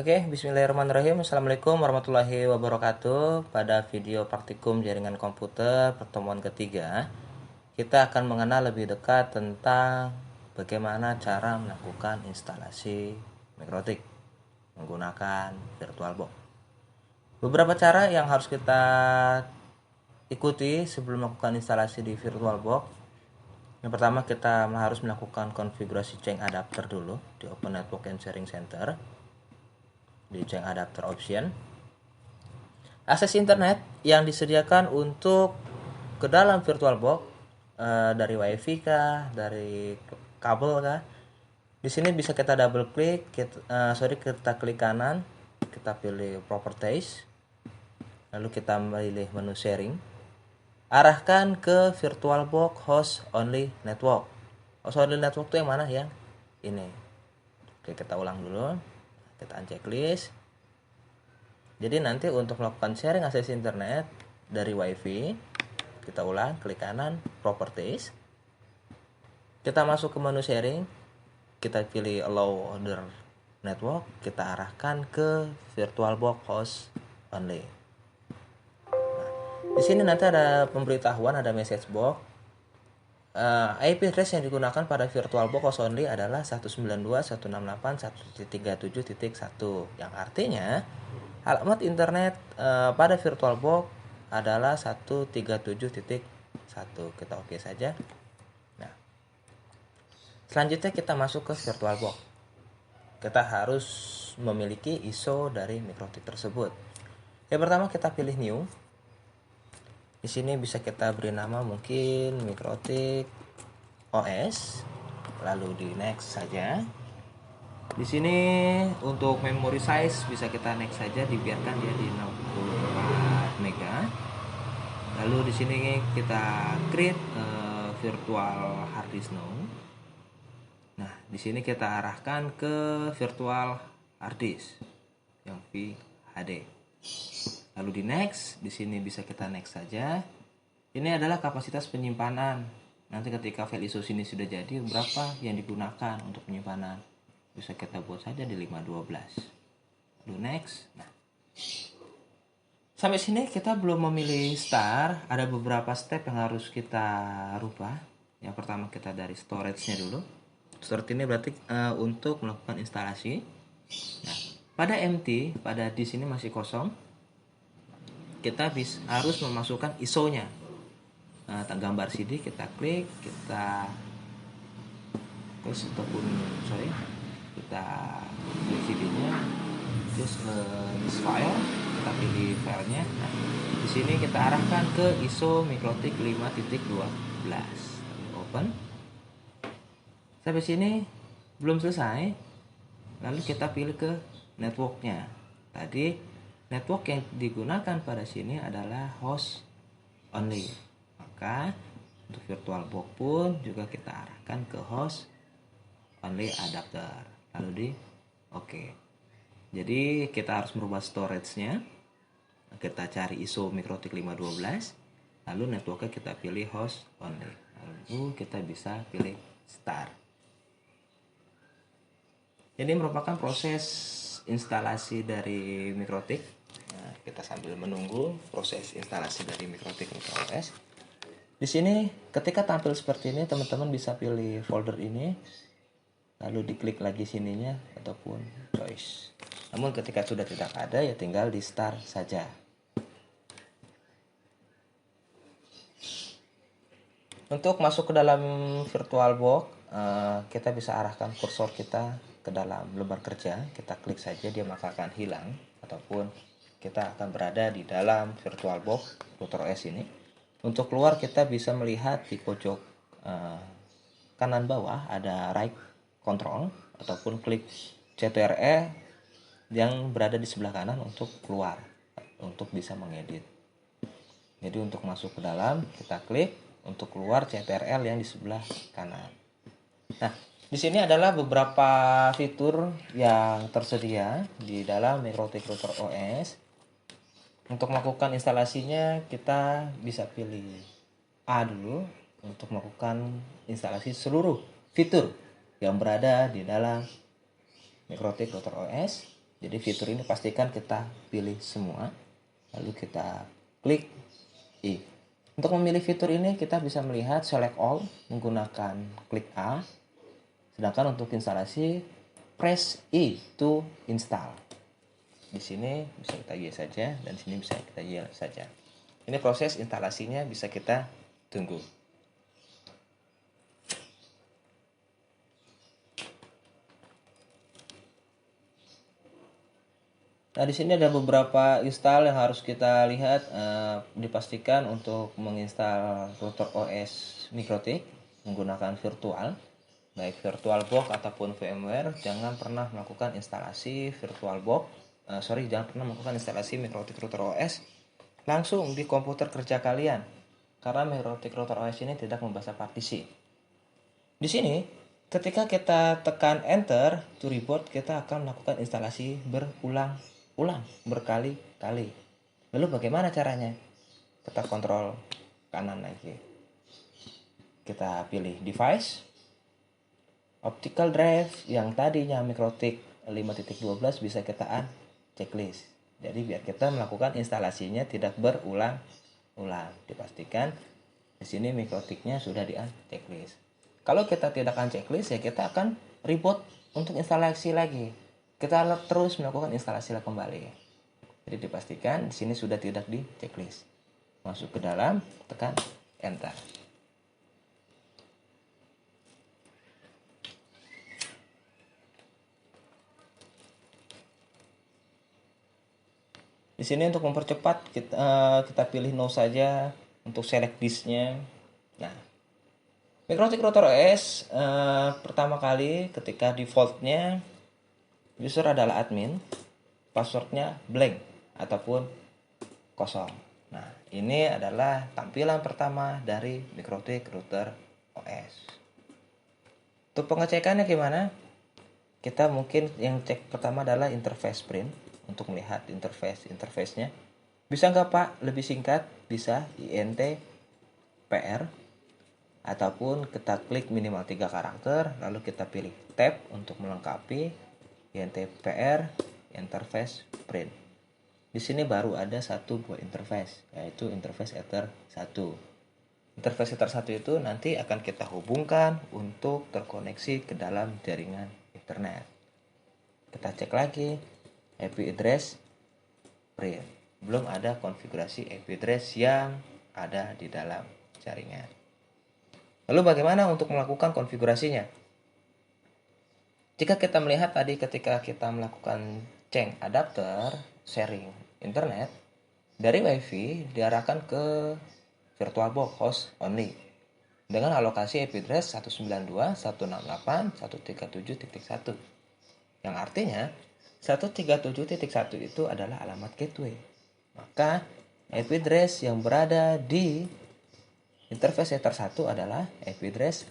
Oke, bismillahirrahmanirrahim. Assalamualaikum warahmatullahi wabarakatuh. Pada video praktikum jaringan komputer pertemuan ketiga, kita akan mengenal lebih dekat tentang bagaimana cara melakukan instalasi mikrotik menggunakan VirtualBox. Beberapa cara yang harus kita ikuti sebelum melakukan instalasi di VirtualBox. Yang pertama, kita harus melakukan konfigurasi change adapter dulu di Open Network and Sharing Center. Di change adapter option, akses internet yang disediakan untuk ke dalam VirtualBox dari WiFi kah, dari kabel kah. Di sini bisa kita double klik, kita klik kanan, kita pilih properties, lalu kita pilih menu sharing, arahkan ke VirtualBox host only network. Host only network itu yang mana? Yang ini. Oke, kita ulang dulu. Kita uncheck list. Jadi nanti untuk melakukan sharing akses internet dari WiFi, kita ulang, klik kanan, properties. Kita masuk ke menu sharing, kita pilih allow other network, kita arahkan ke VirtualBox host only. Nah, di sini nanti ada pemberitahuan, ada message box. IP address yang digunakan pada VirtualBox host only adalah 192.168.1.37.1, yang artinya alamat internet pada VirtualBox adalah 137.1. Kita oke saja. Nah, selanjutnya kita masuk ke VirtualBox. Kita harus memiliki ISO dari mikrotik tersebut. Yang pertama, kita pilih new. Di sini bisa kita beri nama mungkin mikrotik OS, lalu di next saja. Di sini untuk memory size bisa kita next saja, dibiarkan dia di 64 MB. Lalu di sini kita create virtual hard disk now. Nah, di sini kita arahkan ke virtual hard disk yang VHD. Lalu di next, di sini bisa kita next saja. Ini adalah kapasitas penyimpanan. Nanti ketika file ISO sini sudah jadi, berapa yang digunakan untuk penyimpanan? Bisa kita buat saja di 512. Lalu next. Nah, sampai sini kita belum memilih start. Ada beberapa step yang harus kita rubah. Yang pertama, kita dari storage-nya dulu. Storage ini berarti untuk melakukan instalasi. Nah, pada empty, pada disk ini masih kosong, kita harus memasukkan ISO-nya. Gambar CD kita klik, kita kita klik CD-nya, terus this file, kita pilih filenya. Nah, di sini kita arahkan ke ISO mikrotik 5.12. Open. Sampai sini belum selesai. Lalu kita pilih ke networknya. Tadi network yang digunakan pada sini adalah host only. Maka untuk VirtualBox pun juga kita arahkan ke host only adapter. Lalu di oke. Jadi kita harus merubah storage-nya. Kita cari ISO mikrotik 512. Lalu networknya kita pilih host only. Lalu kita bisa pilih start. Ini merupakan proses instalasi dari mikrotik. Nah, kita sambil menunggu proses instalasi dari mikrotik OS. Di sini ketika tampil seperti ini, teman-teman bisa pilih folder ini, lalu diklik lagi sininya ataupun choice. Namun ketika sudah tidak ada, ya tinggal di start saja. Untuk masuk ke dalam VirtualBox, kita bisa arahkan kursor kita ke dalam lembar kerja. Kita klik saja, dia maka akan hilang, ataupun kita akan berada di dalam VirtualBox router OS ini. Untuk keluar, kita bisa melihat di pojok kanan bawah ada right control, ataupun klik CTRL yang berada di sebelah kanan untuk keluar, untuk bisa mengedit. Jadi untuk masuk ke dalam, kita klik, untuk keluar CTRL yang di sebelah kanan. Nah, di sini adalah beberapa fitur yang tersedia di dalam mikrotik router OS. Untuk melakukan instalasinya, kita bisa pilih A dulu untuk melakukan instalasi seluruh fitur yang berada di dalam mikrotik router OS. Jadi fitur ini pastikan kita pilih semua, lalu kita klik I. Untuk memilih fitur ini kita bisa melihat select all menggunakan klik A. Sedangkan untuk instalasi press I to install. Di sini bisa kita Y saja dan di sini bisa kita Y saja. Ini proses instalasinya bisa kita tunggu. Nah, di sini ada beberapa install yang harus kita lihat. Dipastikan untuk menginstal router OS MikroTik menggunakan virtual, baik VirtualBox ataupun VMware, jangan pernah melakukan instalasi jangan pernah melakukan instalasi MikroTik router OS langsung di komputer kerja kalian, karena MikroTik router OS ini tidak membaca partisi. Di sini, ketika kita tekan enter to reboot, kita akan melakukan instalasi berulang-ulang, berkali-kali. Lalu bagaimana caranya? Kita kontrol kanan lagi. Kita pilih device, optical drive yang tadinya MikroTik 5.12 bisa kita checklist. Jadi biar kita melakukan instalasinya tidak berulang-ulang. Dipastikan di sini MikroTiknya sudah di checklist. Kalau kita tidak akan checklist, ya kita akan reboot untuk instalasi lagi. Kita terus melakukan instalasi kembali. Jadi dipastikan di sini sudah tidak di checklist. Masuk ke dalam, tekan enter. Di sini untuk mempercepat kita pilih no saja untuk select disknya. Nah, MikroTik router OS pertama kali ketika defaultnya user adalah admin, passwordnya blank ataupun kosong. Nah, ini adalah tampilan pertama dari MikroTik router OS. Untuk pengecekannya gimana? Kita mungkin yang cek pertama adalah interface print untuk melihat interface-nya. Bisa nggak Pak lebih singkat? Bisa, INT PR, ataupun kita klik minimal 3 karakter, lalu kita pilih tab untuk melengkapi INTPR interface print. Di sini baru ada satu buah interface, yaitu interface Ether 1. Interface Ether 1 itu nanti akan kita hubungkan untuk terkoneksi ke dalam jaringan internet. Kita cek lagi IP address print. Belum ada konfigurasi IP address yang ada di dalam jaringan. Lalu bagaimana untuk melakukan konfigurasinya? Jika kita melihat tadi ketika kita melakukan change adapter sharing internet, dari WiFi diarahkan ke VirtualBox host only dengan alokasi IP address 192.168.137.1, yang artinya 137.1 itu adalah alamat gateway. Maka IP address yang berada di interface Ether 1 adalah IP address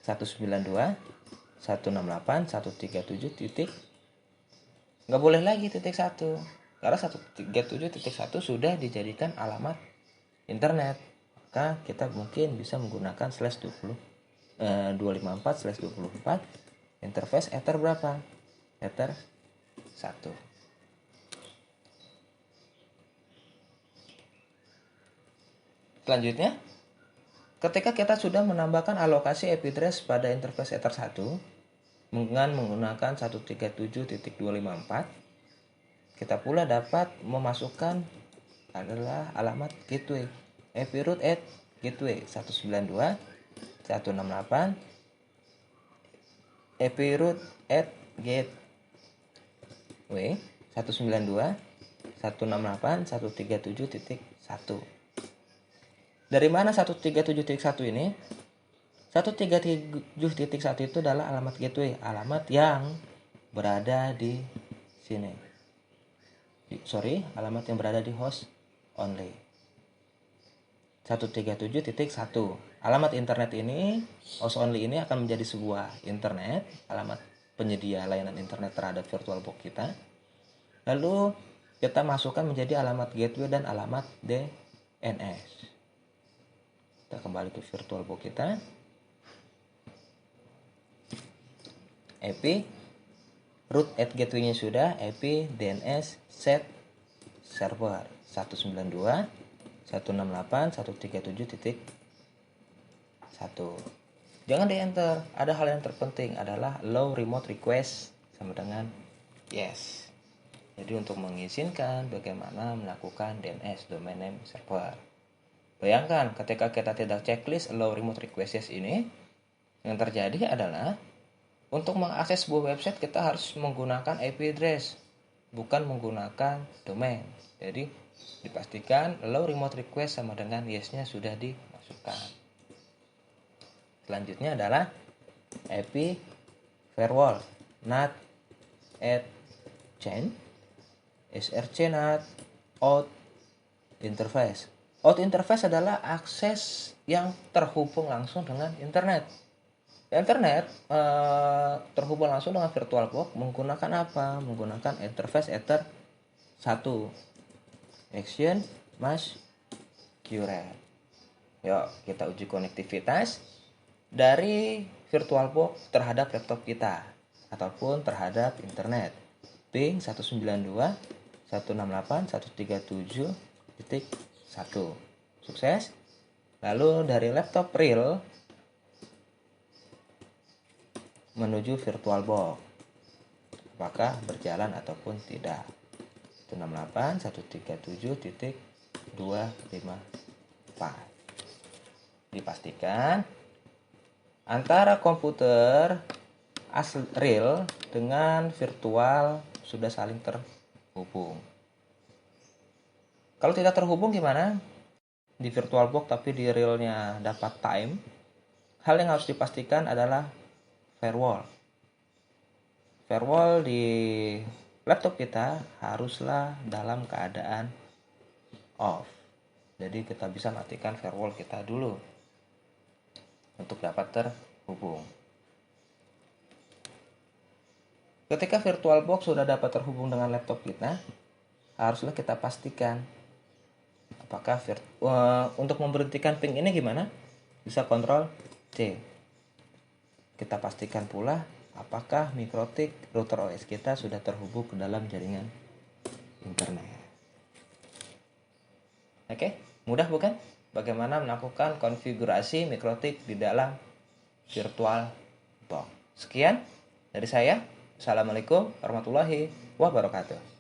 192.168.137. Nggak boleh lagi titik 1, karena 137.1 sudah dijadikan alamat internet. Maka kita mungkin bisa menggunakan /254/24 interface Ether berapa? Ether 1. Selanjutnya, ketika kita sudah menambahkan alokasi IP address pada interface Ether 1 dengan menggunakan 137.254, kita pula dapat memasukkan adalah alamat gateway. IP root at gateway 192.168, IP root at gateway 192.168.137.1. Dari mana 137.1 ini? 137.1 itu adalah alamat gateway, alamat yang berada di sini. Alamat yang berada di host only. 137.1. Alamat internet ini, host only ini akan menjadi sebuah internet, alamat penyedia layanan internet terhadap VirtualBox kita. Lalu kita masukkan menjadi alamat gateway dan alamat DNS. Kita kembali ke VirtualBox kita. IP root at gateway-nya sudah, IP DNS set server 192.168.137.1. Jangan di enter. Ada hal yang terpenting adalah allow remote request sama dengan yes. Jadi untuk mengizinkan bagaimana melakukan DNS domain name server. Bayangkan ketika kita tidak checklist allow remote request yes ini, yang terjadi adalah untuk mengakses sebuah website kita harus menggunakan IP address, bukan menggunakan domain. Jadi dipastikan allow remote request sama dengan yes-nya sudah dimasukkan. Selanjutnya adalah IP firewall NAT add chain src NAT out interface. Out interface adalah akses yang terhubung langsung dengan internet. Internet terhubung langsung dengan VirtualBox menggunakan apa? Menggunakan interface Ether 1 Action Mask Curate. Yuk kita uji konektivitas dari VirtualBox terhadap laptop kita ataupun terhadap internet. Ping 192.168.137.1. Sukses. Lalu dari laptop real menuju VirtualBox, apakah berjalan ataupun tidak. 168.137.254. Dipastikan antara komputer asli real dengan virtual sudah saling terhubung. Kalau tidak terhubung gimana? Di VirtualBox tapi di realnya dapat time. Hal yang harus dipastikan adalah firewall. Firewall di laptop kita haruslah dalam keadaan off. Jadi kita bisa matikan firewall kita dulu untuk dapat terhubung. Ketika VirtualBox sudah dapat terhubung dengan laptop kita, haruslah kita pastikan apakah untuk memberhentikan ping ini gimana? Bisa Ctrl C. Kita pastikan pula apakah MikroTik router OS kita sudah terhubung ke dalam jaringan internet. Oke, mudah bukan? Bagaimana melakukan konfigurasi MikroTik di dalam VirtualBox. Sekian dari saya. Assalamualaikum warahmatullahi wabarakatuh.